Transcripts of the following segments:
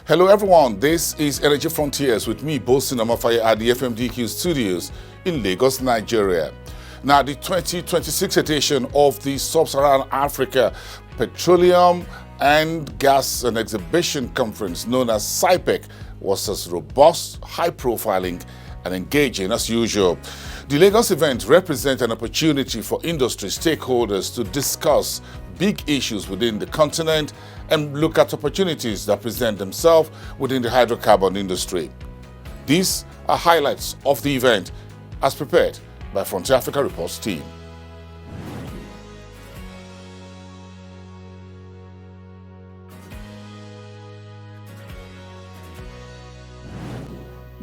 Hello everyone, this is Energy Frontiers with me, Bosin Amafaya at the FMDQ studios in Lagos, Nigeria. Now, the 2026 edition of the Sub-Saharan Africa Petroleum and Gas and Exhibition Conference, known as SAIPEC, was as robust, high-profiling and engaging as usual. The Lagos event represents an opportunity for industry stakeholders to discuss big issues within the continent and look at opportunities that present themselves within the hydrocarbon industry. These are highlights of the event as prepared by Frontier Africa Reports team.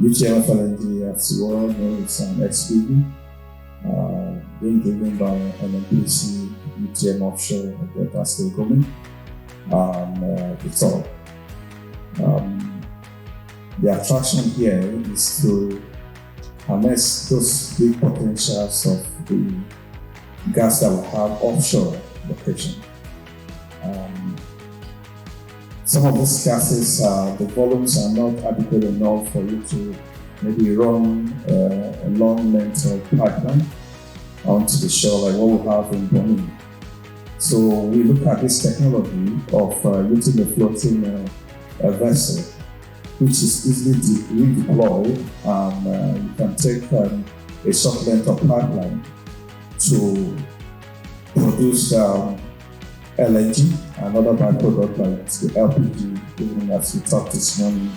UTM FLNG, as you all know, is an SPV being driven by NNPC, UTM Offshore, and Delta State Government. It's all. The attraction here is to harness those big potentials of the gas that we have offshore location. Some of these gases, the volumes are not adequate enough for you to maybe run a long length of pipeline onto the shore like what we have in Benin. So we look at this technology of using a floating vessel, which is easily redeployed. You can take a short length of pipeline to produce LNG, another byproduct like the LPG, even as we talked this morning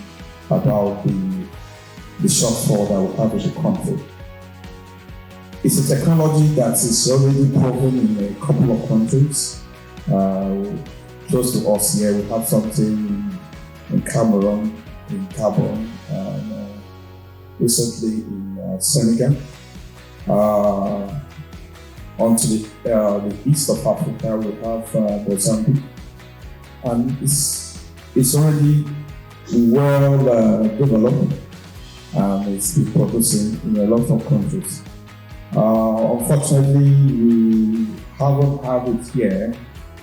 about the shortfall that we have in the country. It's a technology that is already proven in a couple of countries. Close to us here, we have something in Cameroon, in Gabon, and recently in Senegal. Onto the east of Africa, we have Mozambique, and it's already well developed, and it's been producing in a lot of countries. Unfortunately, we haven't had it here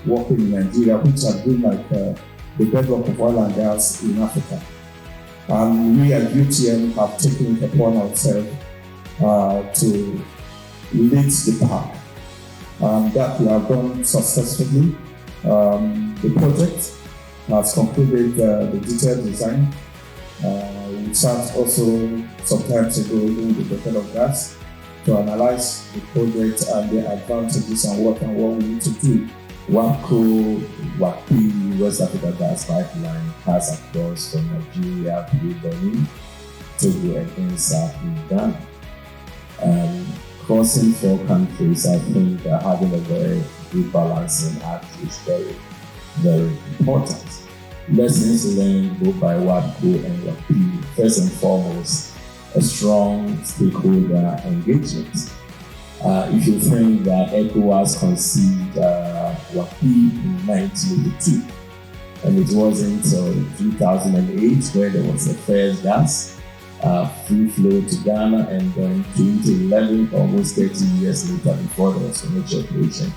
working in Nigeria, which has been like the bedrock of oil and gas in Africa. And we at UTM have taken it upon ourselves to lead the pack. That we have done successfully. The project has concluded the detailed design. We sat also some time ago with the head of gas to analyze the project and the advantages and what we need to do. WAPI West Africa Gas Pipeline has across from Nigeria to Benin, Togo, and inside in Ghana. Crossing 4 countries, I think having a very good balancing act is very, very important. Lessons learned both by WAPCO and WAPI. First and foremost, a strong stakeholder engagement. If you think that ECOWAS conceived WAPI in 1982, and it wasn't until 2008 where there was a first gas free flow to Ghana, and then 2011, almost 30 years later, before there was a major operation.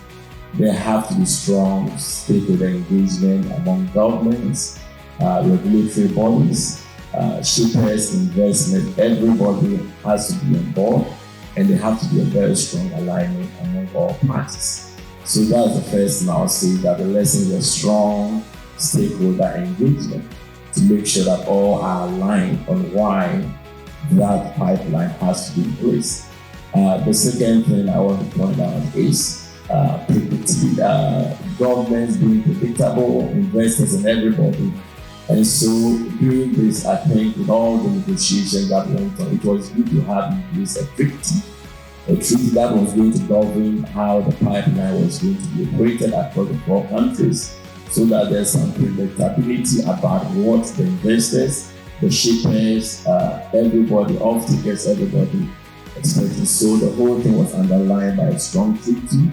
There have to be strong stakeholder engagement among governments, regulatory bodies, shippers, investment. Everybody has to be on board, and there have to be a very strong alignment among all parties. So that's the first thing I'll say, that the lesson is a strong stakeholder engagement to make sure that all are aligned on why that pipeline has to be in place. The second thing I want to point out is governments being predictable, investors and everybody. And so during this, I think with all the negotiations that went on, it was good to have in place a treaty that was going to govern how the pipeline was going to be operated across the 4 countries, so that there's some predictability about what the investors, the shippers, everybody, off-takers, everybody expected. So the whole thing was underlined by a strong treaty,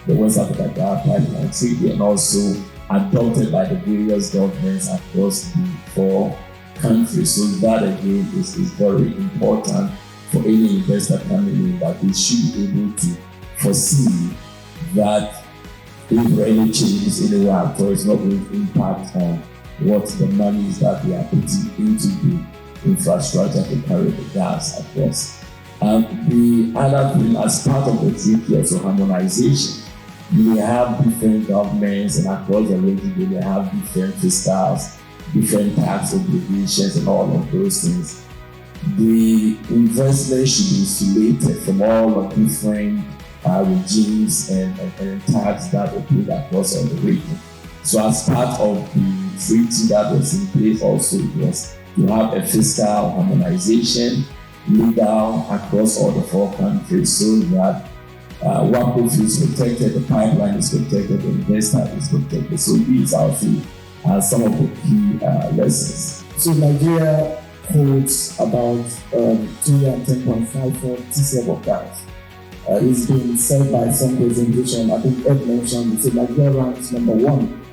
the West Africa Gas Pipeline Treaty, and also adopted by the various governments across the 4 countries. So that again is very important for any investor coming in, that they should be able to foresee that if any changes anywhere at all, it's not going to impact on what the money is that they are putting into the infrastructure to carry the gas across. The other thing, as part of the treaty, also harmonization. You may have different governments, and across the region, you may have different fiscals, different tax obligations, and all of those things. The investment should be insulated from all the different regimes and tax that operate across all the region. So as part of the treaty that was in place, also it was to have a fiscal harmonization, legal across all the 4 countries, so that WAPO is protected, the pipeline is protected, the investor is protected. So these are some of the key lessons. So Nigeria holds about 210.54 TCF of gas. It's been said by some presentation, I think Ed mentioned, so Nigeria ranks number 1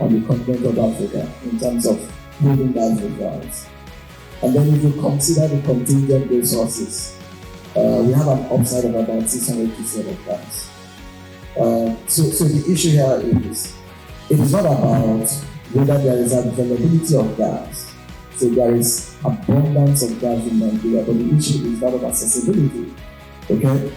on the continent of Africa in terms of holding gas reserves. And then if you consider the contingent resources, we have an upside of about 600 TCF of gas. So the issue here is, it is not about whether there is availability of gas. So there is abundance of gas in Nigeria, but the issue is that of accessibility. Okay?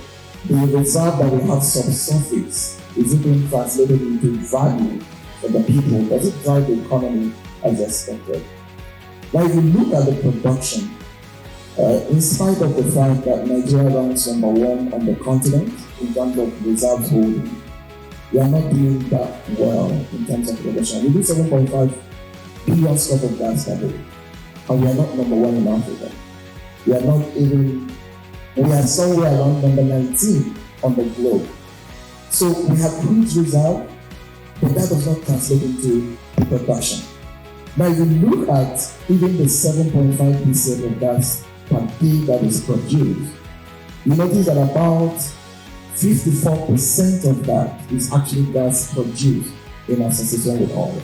The reserve that we have subsurface, is it being translated into value for the people? Does it drive the economy as expected? Now, if you look at the production, in spite of the fact that Nigeria ranks number 1 on the continent in terms of reserves holding, we are not doing that well in terms of production. We do 7.5 billion scf of gas per day, and we are not number 1 in Africa. We are not even, we are somewhere around number 19 on the globe. So we have crude reserve, but that does not translate into the production. Now, if you look at even the 7.5 BCF of gas per day that is produced, you notice that about 54% of that is actually gas produced in association with oil.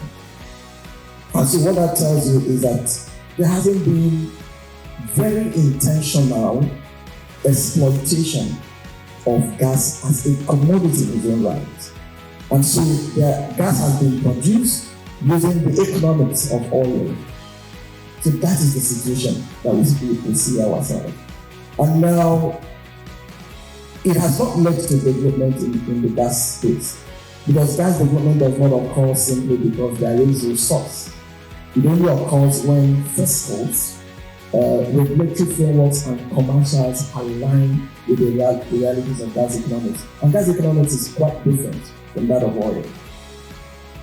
And so what that tells you is that there hasn't been very intentional exploitation of gas as a commodity in its own right. And so the gas has been produced using the economics of oil. So that is the situation that we see ourselves. And now, it has not led to development in the gas space, because gas development does not occur simply because there is resource. It only occurs when fiscals, regulatory frameworks, and commercials align with the realities of gas economics. And gas economics is quite different from that of oil.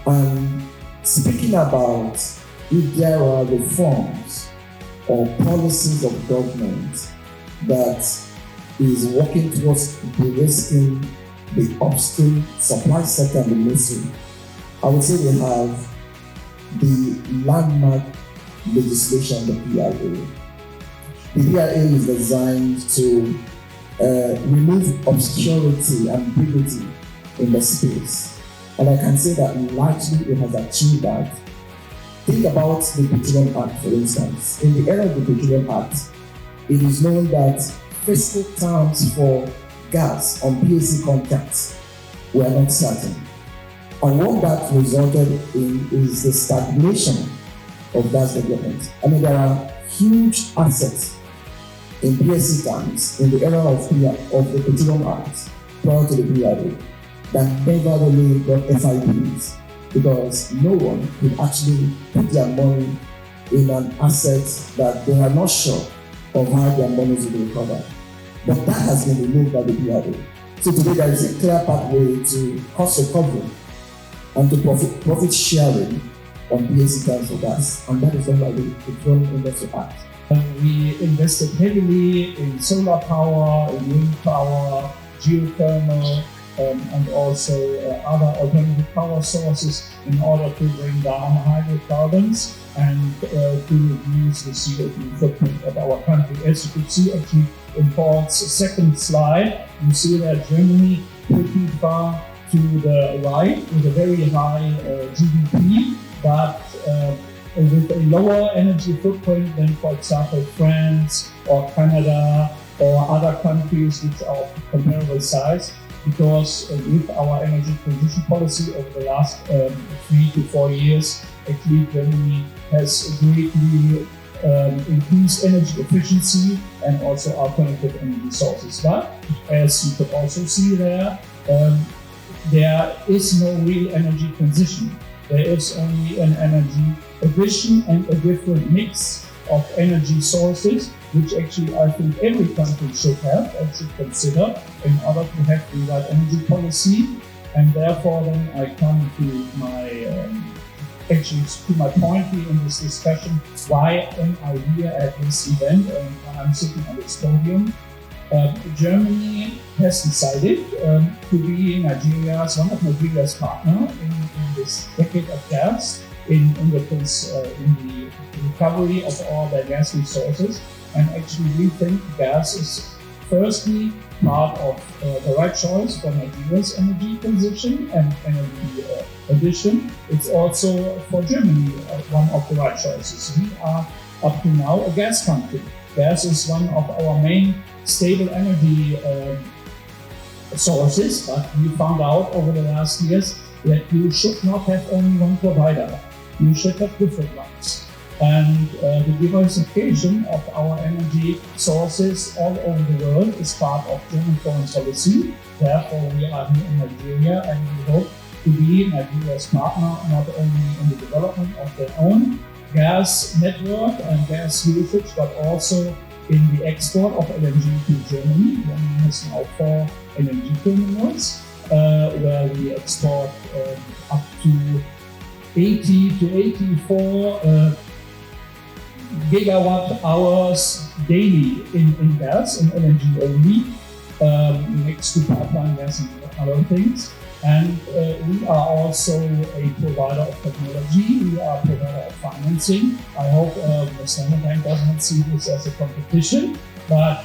And speaking about if there are reforms or policies of government that is working towards de-risking the upstream supply sector and the midstream, I would say we have the landmark legislation, the PIA. The PIA is designed to remove obscurity and ambiguity in the space. And I can say that largely it has achieved that. Think about the Petroleum Act, for instance. In the era of the Petroleum Act, it is known that fiscal terms for gas on PSC contracts were not certain. And what that resulted in is the stagnation of gas development. I mean, there are huge assets in PSC terms in the era of the Petroleum Act prior to the PIA that never really got FIDs, because no one could actually put their money in an asset that they are not sure of how their money will be recovered. But that has been removed by the PIA. So today there is a clear pathway to cost recovery and to profit sharing on PSC terms for gas, and that is done by the Petroleum Industry Act. We invested heavily in solar power, in wind power, geothermal, and also other alternative power sources in order to bring down hydrocarbons and to reduce the CO2 footprint of our country. As you could see, actually, in Paul's second slide, you see that Germany pretty far to the right with a very high GDP, but with a lower energy footprint than, for example, France or Canada or other countries which are of comparable size, because with our energy transition policy over the last 3 to 4 years, actually Germany has greatly increased energy efficiency and also alternative energy sources. But as you could also see there is no real energy transition. There is only an energy addition and a different mix of energy sources, which actually I think every country should have and should consider in order to have the right energy policy. And therefore then I come to my point here in this discussion. Why am I here at this event and I'm sitting on this podium? Germany has decided to be one of Nigeria's partner in this decade of gas, in the recovery of all their gas resources. And actually we think gas is firstly part of the right choice for Nigeria's energy transition and energy addition. It's also for Germany one of the right choices. We are up to now a gas country. Gas is one of our main stable energy sources, but we found out over the last years that you should not have only one provider. You should have different ones. And the diversification of our energy sources all over the world is part of German foreign policy. Therefore, we are here in Nigeria and we hope to be Nigeria's partner not only in the development of their own gas network and gas usage, but also in the export of LNG to Germany. Germany has now 4 LNG terminals where we export up to 80 to 84 gigawatt hours daily in gas, in LNG only, next to pipeline gas and other things. And we are also a provider of technology, we are a provider of financing. I hope the Standard Bank does not see this as a competition, but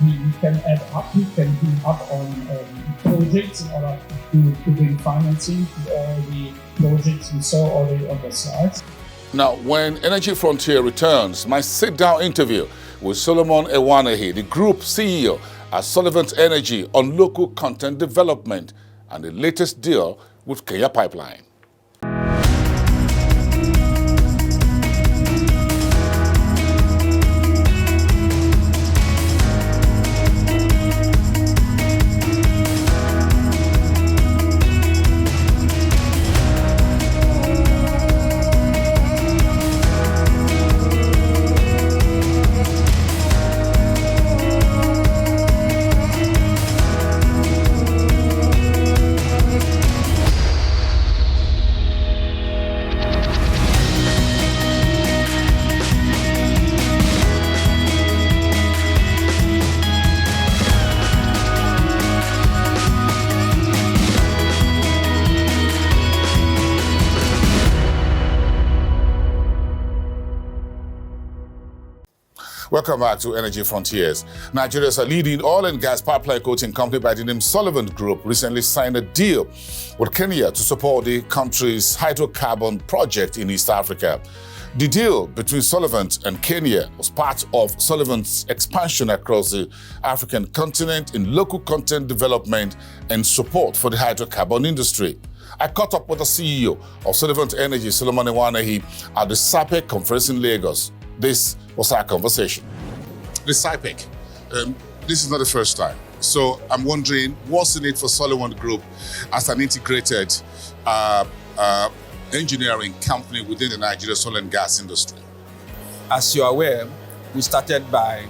we can add up, we can team up on projects in order to bring financing to all the projects we saw already on the slides. Now, when Energy Frontier returns, my sit-down interview with Solomon Nwanehi, the Group CEO at Solewant Energy, on local content development and the latest deal with Kenya Pipeline. Welcome back to Energy Frontiers. Nigeria's leading oil and gas pipeline coating company by the name Solewant Group recently signed a deal with Kenya to support the country's hydrocarbon project in East Africa. The deal between Solewant and Kenya was part of Solewant's expansion across the African continent in local content development and support for the hydrocarbon industry. I caught up with the CEO of Solewant Energy, Solomon Nwanehi, at the SAIPEC conference in Lagos. This was our conversation. The SAIPEC, this is not the first time. So I'm wondering, what's in it for Solewant Group as an integrated engineering company within the Nigeria oil and gas industry? As you're aware, we started by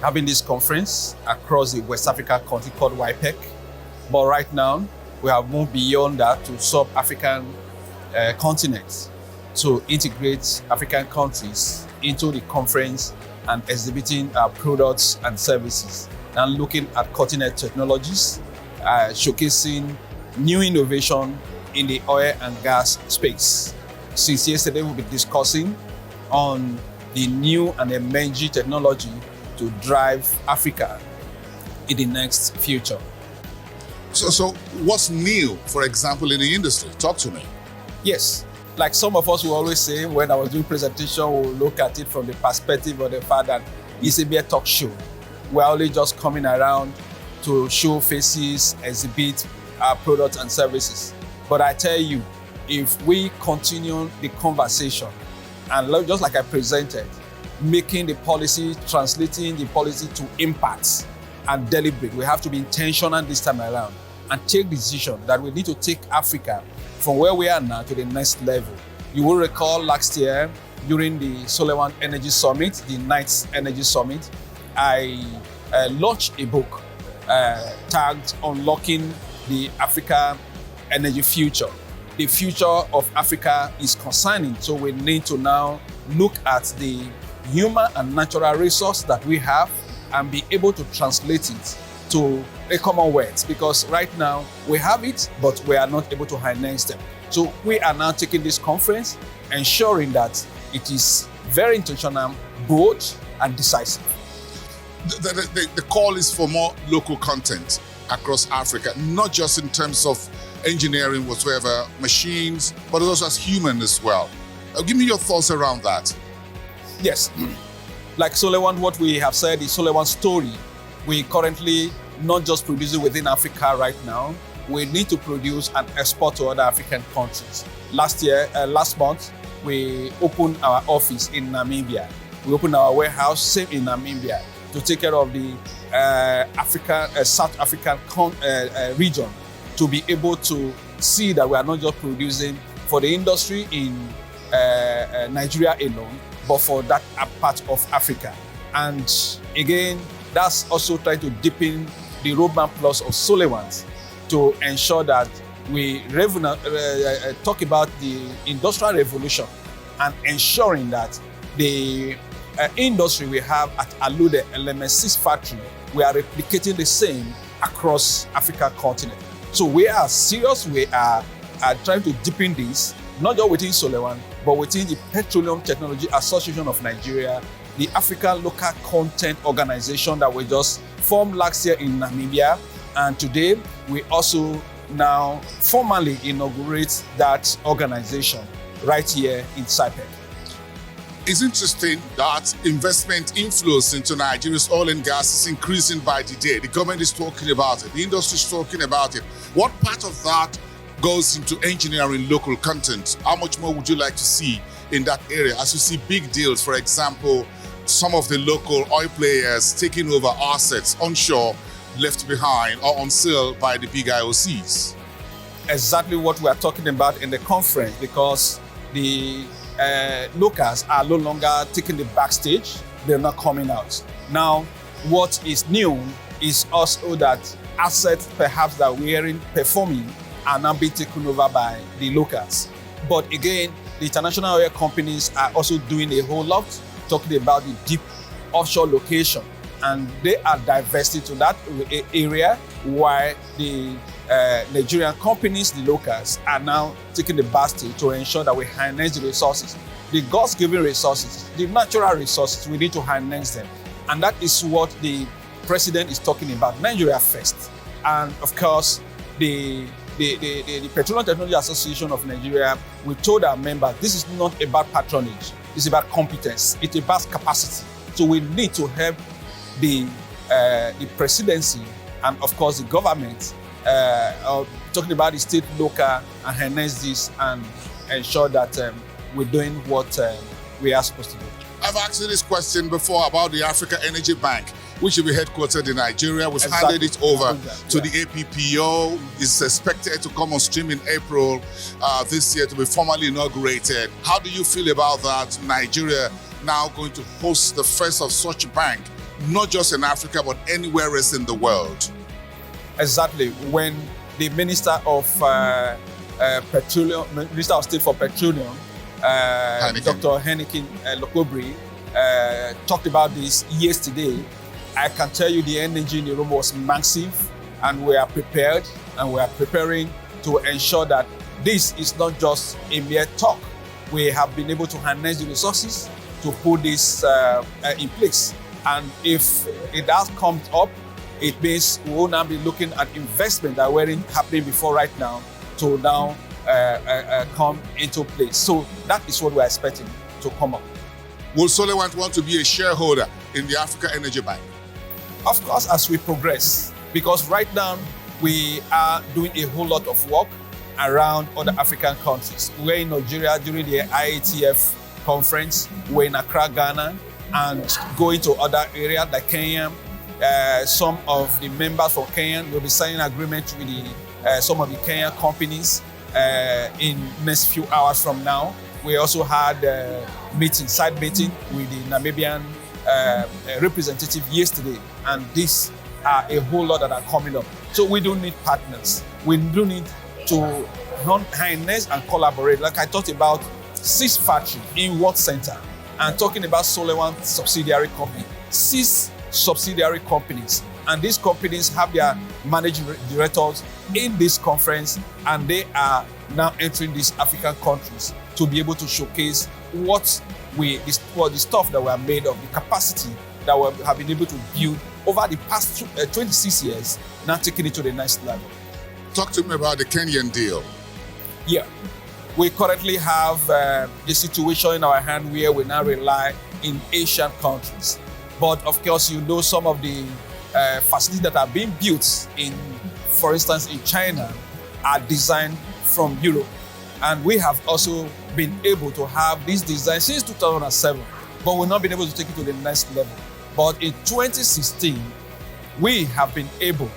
having this conference across the West Africa country called SAIPEC. But right now, we have moved beyond that to sub-African continents to integrate African countries into the conference and exhibiting our products and services and looking at cutting-edge technologies, showcasing new innovation in the oil and gas space. Since yesterday, we'll be discussing on the new and emerging technology to drive Africa in the next future. So what's new, for example, in the industry? Talk to me. Yes. Like some of us will always say, when I was doing presentation, we'll look at it from the perspective of the fact that it's a mere talk show. We're only just coming around to show faces, exhibit our products and services. But I tell you, if we continue the conversation and just like I presented, making the policy, translating the policy to impacts and deliberate. We have to be intentional this time around and take decision that we need to take Africa from where we are now to the next level. You will recall last year during the Solewant Energy Summit, the 9th Energy Summit, I launched a book tagged Unlocking the Africa Energy Future. The future of Africa is concerning, so we need to now look at the human and natural resource that we have and be able to translate it to a common words, because right now we have it, but we are not able to harness them. So we are now taking this conference, ensuring that it is very intentional, bold, and decisive. The call is for more local content across Africa, not just in terms of engineering, whatsoever, machines, but also as human as well. Give me your thoughts around that. Yes, like Solewant, what we have said is Solewant story. We currently not just producing within Africa right now, we need to produce and export to other African countries. Last month, we opened our office in Namibia. We opened our warehouse, same in Namibia, to take care of the South African region, to be able to see that we are not just producing for the industry in Nigeria alone, but for that part of Africa. And again, that's also trying to deepen the roadmap plus of Solewant to ensure that we talk about the industrial revolution and ensuring that the industry we have at Alude LMS6 factory, we are replicating the same across Africa continent. So we are serious, we are trying to deepen this, not just within Solewant, but within the Petroleum Technology Association of Nigeria, the African Local Content Organization that we just formed last year in Namibia. And today, we also now formally inaugurate that organization right here in SAIPEC. It's interesting that investment inflows into Nigeria's oil and gas is increasing by the day. The government is talking about it. The industry is talking about it. What part of that goes into engineering local content? How much more would you like to see in that area? As you see big deals, for example, some of the local oil players taking over assets onshore, left behind or on sale by the big IOCs. Exactly what we are talking about in the conference, because the locals are no longer taking the backstage, they're not coming out. Now, what is new is also that assets perhaps that we aren't performing are now being taken over by the locals. But again, the international oil companies are also doing a whole lot, talking about the deep offshore location, and they are divested to that area, while the Nigerian companies, the locals, are now taking the basket to ensure that we harness the resources. The God's-given resources, the natural resources, we need to harness them. And that is what the president is talking about, Nigeria first. And of course, the Petroleum Technology Association of Nigeria, we told our members, this is not about patronage, it's about competence, it's about capacity. So we need to help the presidency and of course the government talking about the state, local, and harness this and ensure that we're doing what we are supposed to do. I've asked you this question before about the Africa Energy Bank, which will be headquartered in Nigeria. We've handed it over to the APPO. It's expected to come on stream in April this year to be formally inaugurated. How do you feel about that? Nigeria now going to host the first of such a bank, not just in Africa, but anywhere else in the world. Exactly. When the Minister of Petroleum, Minister of State for Petroleum, Dr. Heineken Lokobri, talked about this yesterday, I can tell you the energy in the room was massive, and we are prepared, and we are preparing to ensure that this is not just a mere talk. We have been able to harness the resources to put this in place. And if it has come up, it means we will now be looking at investment that weren't happening before right now to now come into place. So that is what we're expecting to come up. Will Solewant want to be a shareholder in the Africa Energy Bank? Of course, as we progress, because right now we are doing a whole lot of work around other African countries. We were in Nigeria during the IATF conference. We were in Accra, Ghana, and going to other areas like Kenya. Some of the members from Kenya will be signing agreement with some of the Kenyan companies in next few hours from now. We also had a side meeting with the Namibian representative yesterday, and these are a whole lot that are coming up. So we do need partners. We do need to harness and collaborate. Like I talked about 6 factories in World Center, and talking about Solewant subsidiary company, 6 subsidiary companies, and these companies have their managing directors in this conference, and they are now entering these African countries to be able to showcase what the stuff that we are made of, the capacity that we have been able to build over the past 26 years, now taking it to the next level. Talk to me about the Kenyan deal. Yeah, we currently have a situation in our hand where we now rely in Asian countries. But of course, you know, some of the facilities that are being built in, for instance, in China, are designed from Europe. And we have also been able to have this design since 2007, but we've not been able to take it to the next level. But in 2016, we have been able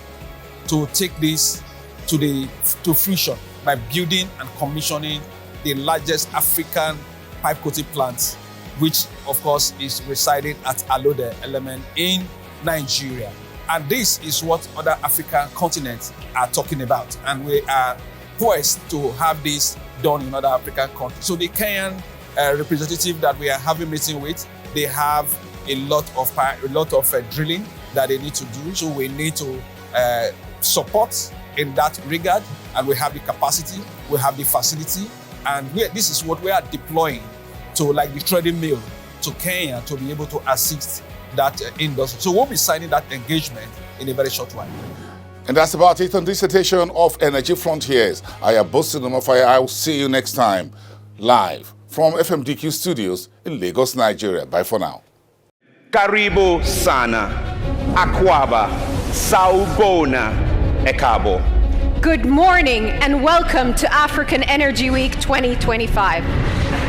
to take this to fruition by building and commissioning the largest African pipe coating plant, which of course is residing at Alode Element in Nigeria. And this is what other African continents are talking about. And we are poised to have this done in other African countries. So the Kenyan representative that we are having meeting with, they have a lot of drilling that they need to do. So we need to support in that regard. And we have the capacity, we have the facility, and this is what we are deploying to, like the trading mill, to Kenya to be able to assist that industry. So we'll be signing that engagement in a very short while. And that's about it on this edition of Energy Frontiers. I am Solomon Nwanehi. I will see you next time, live from FMDQ Studios in Lagos, Nigeria. Bye for now. Karibu sana, Akwaba, Saubona, Ekabo. Good morning and welcome to African Energy Week 2025.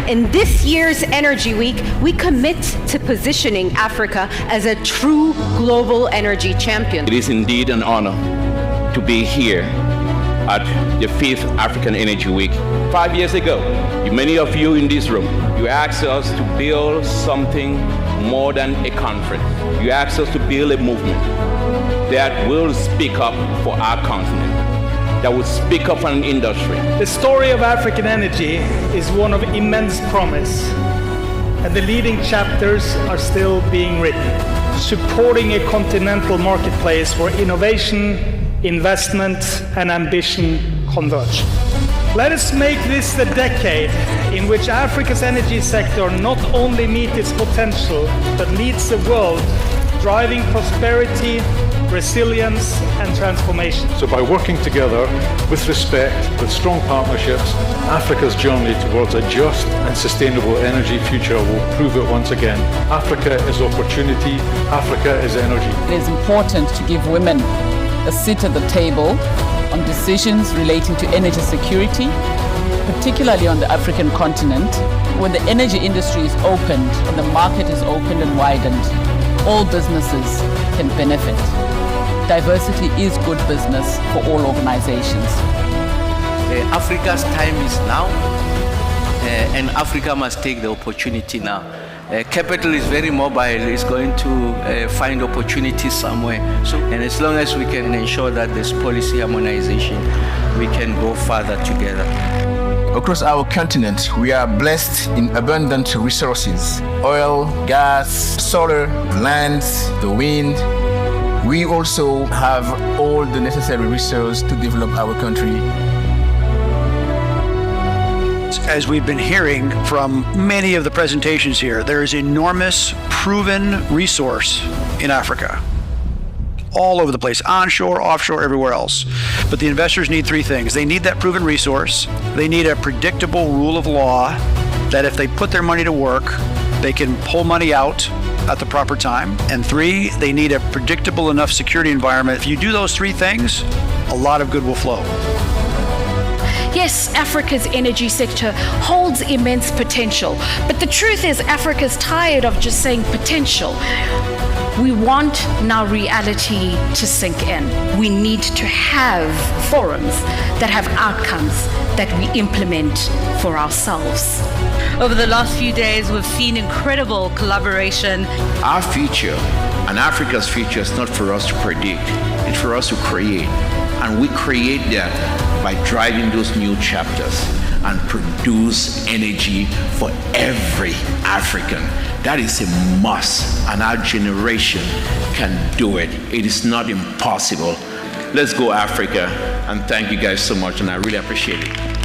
In this year's Energy Week, we commit to positioning Africa as a true global energy champion. It is indeed an honor to be here at the 5th African Energy Week. 5 years ago, many of you in this room, you asked us to build something more than a conference. You asked us to build a movement that will speak up for our continent, that will speak up on an industry. The story of African energy is one of immense promise, and the leading chapters are still being written, supporting a continental marketplace where innovation, investment, and ambition converge. Let us make this the decade in which Africa's energy sector not only meets its potential, but leads the world, driving prosperity, resilience, and transformation. So by working together with respect, with strong partnerships, Africa's journey towards a just and sustainable energy future will prove it once again. Africa is opportunity, Africa is energy. It is important to give women a seat at the table on decisions relating to energy security, particularly on the African continent. When the energy industry is opened and the market is opened and widened, all businesses can benefit. Diversity is good business for all organizations. Africa's time is now, and Africa must take the opportunity now. Capital is very mobile, it's going to find opportunities somewhere. And as long as we can ensure that there's policy harmonization, we can go further together. Across our continent, we are blessed in abundant resources: oil, gas, solar, land, the wind. We also have all the necessary resources to develop our country. As we've been hearing from many of the presentations here, there is enormous proven resource in Africa. All over the place, onshore, offshore, everywhere else. But the investors need 3 things. They need that proven resource. They need a predictable rule of law that if they put their money to work, they can pull money out at the proper time. And 3, they need a predictable enough security environment. If you do those 3 things, a lot of good will flow. Yes, Africa's energy sector holds immense potential, but the truth is Africa's tired of just saying potential. We want now reality to sink in. We need to have forums that have outcomes that we implement for ourselves. Over the last few days, we've seen incredible collaboration. Our future and Africa's future is not for us to predict, it's for us to create. And we create that by driving those new chapters and produce energy for every African. That is a must, and our generation can do it. It is not impossible. Let's go, Africa, and thank you guys so much, and I really appreciate it.